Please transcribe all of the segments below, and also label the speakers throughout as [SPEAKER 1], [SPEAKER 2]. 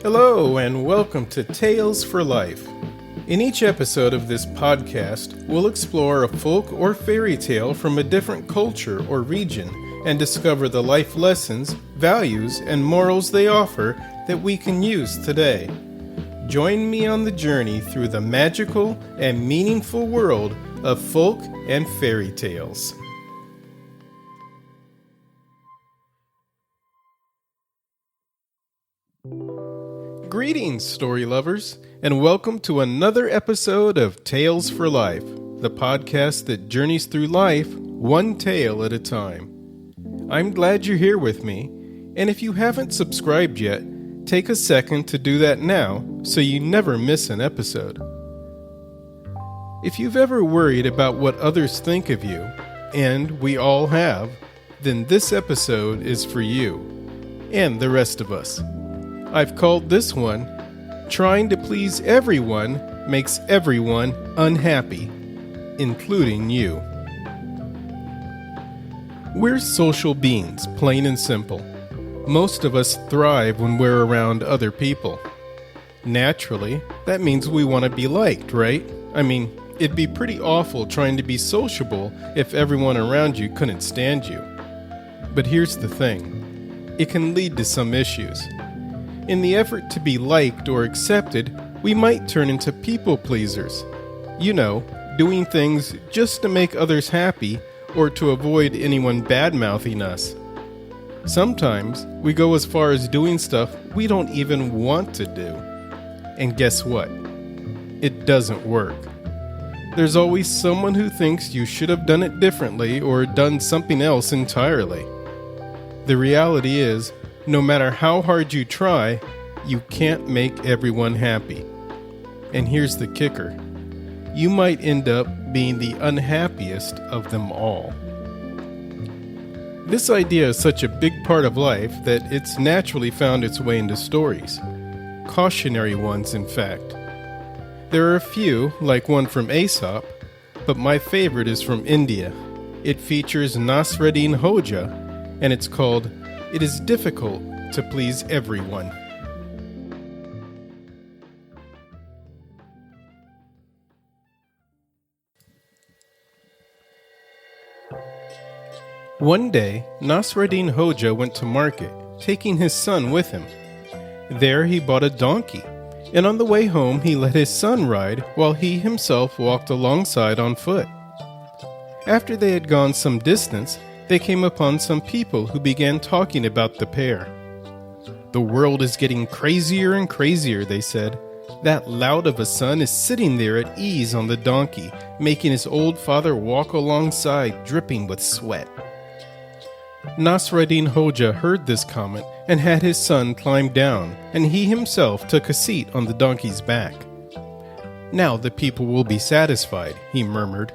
[SPEAKER 1] Hello, and welcome to Tales for Life. In each episode of this podcast, we'll explore a folk or fairy tale from a different culture or region and discover the life lessons, values, and morals they offer that we can use today. Join me on the journey through the magical and meaningful world of folk and fairy tales. Greetings, story lovers, and welcome to another episode of Tales for Life, the podcast that journeys through life one tale at a time. I'm glad you're here with me, and if you haven't subscribed yet, take a second to do that now so you never miss an episode. If you've ever worried about what others think of you, and we all have, then this episode is for you, and the rest of us. I've called this one, Trying to Please Everyone Makes Everyone Unhappy, including you. We're social beings, plain and simple. Most of us thrive when we're around other people. Naturally, that means we want to be liked, right? I mean, it'd be pretty awful trying to be sociable if everyone around you couldn't stand you. But here's the thing, it can lead to some issues. In the effort to be liked or accepted, we might turn into people pleasers. You know, doing things just to make others happy or to avoid anyone bad-mouthing us. Sometimes we go as far as doing stuff we don't even want to do. And guess what? It doesn't work. There's always someone who thinks you should have done it differently or done something else entirely. The reality is, no matter how hard you try, you can't make everyone happy. And here's the kicker. You might end up being the unhappiest of them all. This idea is such a big part of life that it's naturally found its way into stories. Cautionary ones, in fact. There are a few, like one from Aesop, but my favorite is from India. It features Nasreddin Hodja, and it's called It is Difficult to Please Everyone. One day, Nasreddin Hodja went to market, taking his son with him. There he bought a donkey, and on the way home he let his son ride while he himself walked alongside on foot. After they had gone some distance, they came upon some people who began talking about the pair. "The world is getting crazier and crazier," they said. "That lout of a son is sitting there at ease on the donkey, making his old father walk alongside, dripping with sweat." Nasreddin Hodja heard this comment and had his son climb down, and he himself took a seat on the donkey's back. "Now the people will be satisfied," he murmured.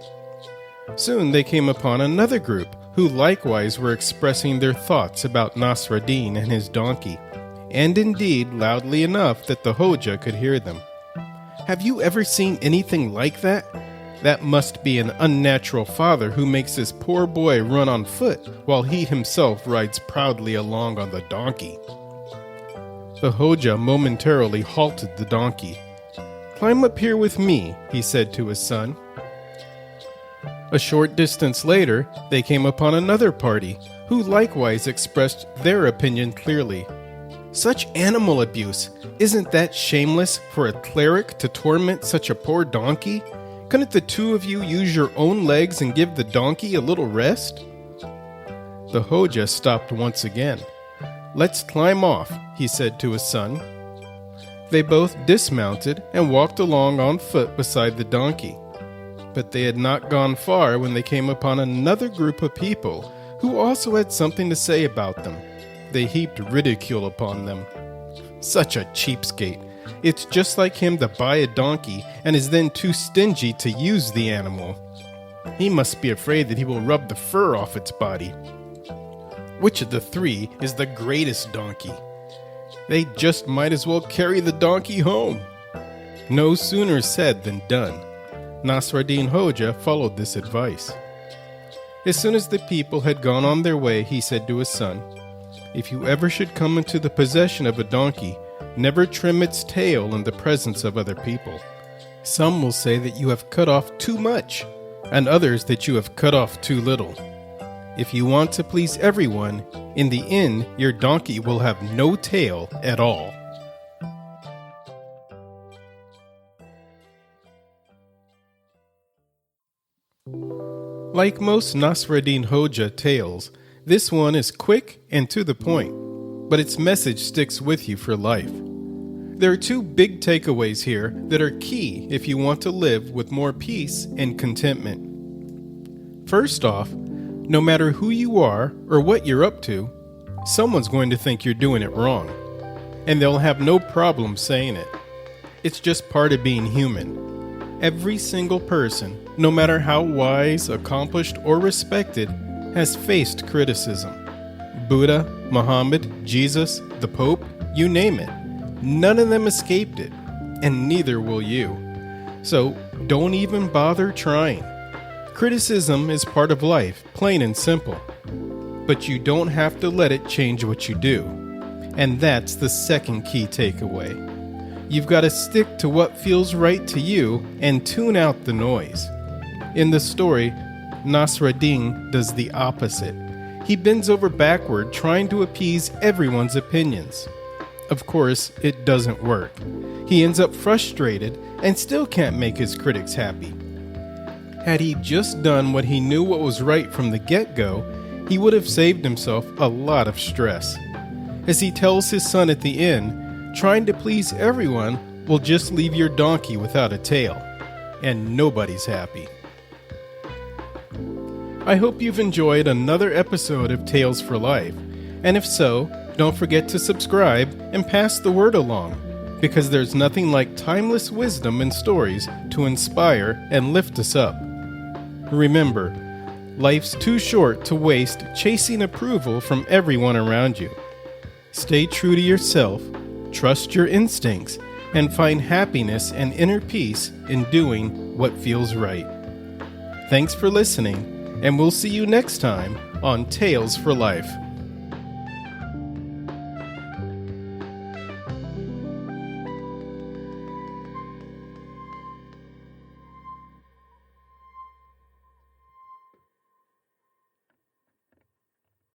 [SPEAKER 1] Soon they came upon another group who likewise were expressing their thoughts about Nasreddin and his donkey, and indeed loudly enough that the Hodja could hear them. "Have you ever seen anything like that? That must be an unnatural father who makes his poor boy run on foot while he himself rides proudly along on the donkey." The Hodja momentarily halted the donkey. "Climb up here with me," he said to his son. A short distance later, they came upon another party, who likewise expressed their opinion clearly. "Such animal abuse! Isn't that shameless for a cleric to torment such a poor donkey? Couldn't the two of you use your own legs and give the donkey a little rest?" The Hodja stopped once again. "Let's climb off," he said to his son. They both dismounted and walked along on foot beside the donkey. But they had not gone far when they came upon another group of people who also had something to say about them. They heaped ridicule upon them. "Such a cheapskate. It's just like him to buy a donkey and is then too stingy to use the animal. He must be afraid that he will rub the fur off its body. Which of the three is the greatest donkey? They just might as well carry the donkey home." No sooner said than done. Nasreddin Hodja followed this advice. As soon as the people had gone on their way, he said to his son, "If you ever should come into the possession of a donkey, never trim its tail in the presence of other people. Some will say that you have cut off too much, and others that you have cut off too little. If you want to please everyone, in the end your donkey will have no tail at all. Like most Nasreddin Hodja tales, this one is quick and to the point, but its message sticks with you for life. There are two big takeaways here that are key if you want to live with more peace and contentment. First off, no matter who you are or what you're up to, someone's going to think you're doing it wrong, and they'll have no problem saying it. It's just part of being human. Every single person, no matter how wise, accomplished, or respected, has faced criticism. Buddha, Muhammad, Jesus, the Pope, you name it. None of them escaped it, and neither will you. So don't even bother trying. Criticism is part of life, plain and simple. But you don't have to let it change what you do. And that's the second key takeaway. You've got to stick to what feels right to you and tune out the noise. In the story, Nasreddin does the opposite. He bends over backward trying to appease everyone's opinions. Of course, it doesn't work. He ends up frustrated and still can't make his critics happy. Had he just done what he knew what was right from the get-go, he would have saved himself a lot of stress. As he tells his son at the end, trying to please everyone will just leave your donkey without a tail, and nobody's happy. I hope you've enjoyed another episode of Tales for Life, and if so, don't forget to subscribe and pass the word along, because there's nothing like timeless wisdom and stories to inspire and lift us up. Remember, life's too short to waste chasing approval from everyone around you. Stay true to yourself, trust your instincts, and find happiness and inner peace in doing what feels right. Thanks for listening, and we'll see you next time on Tales for Life.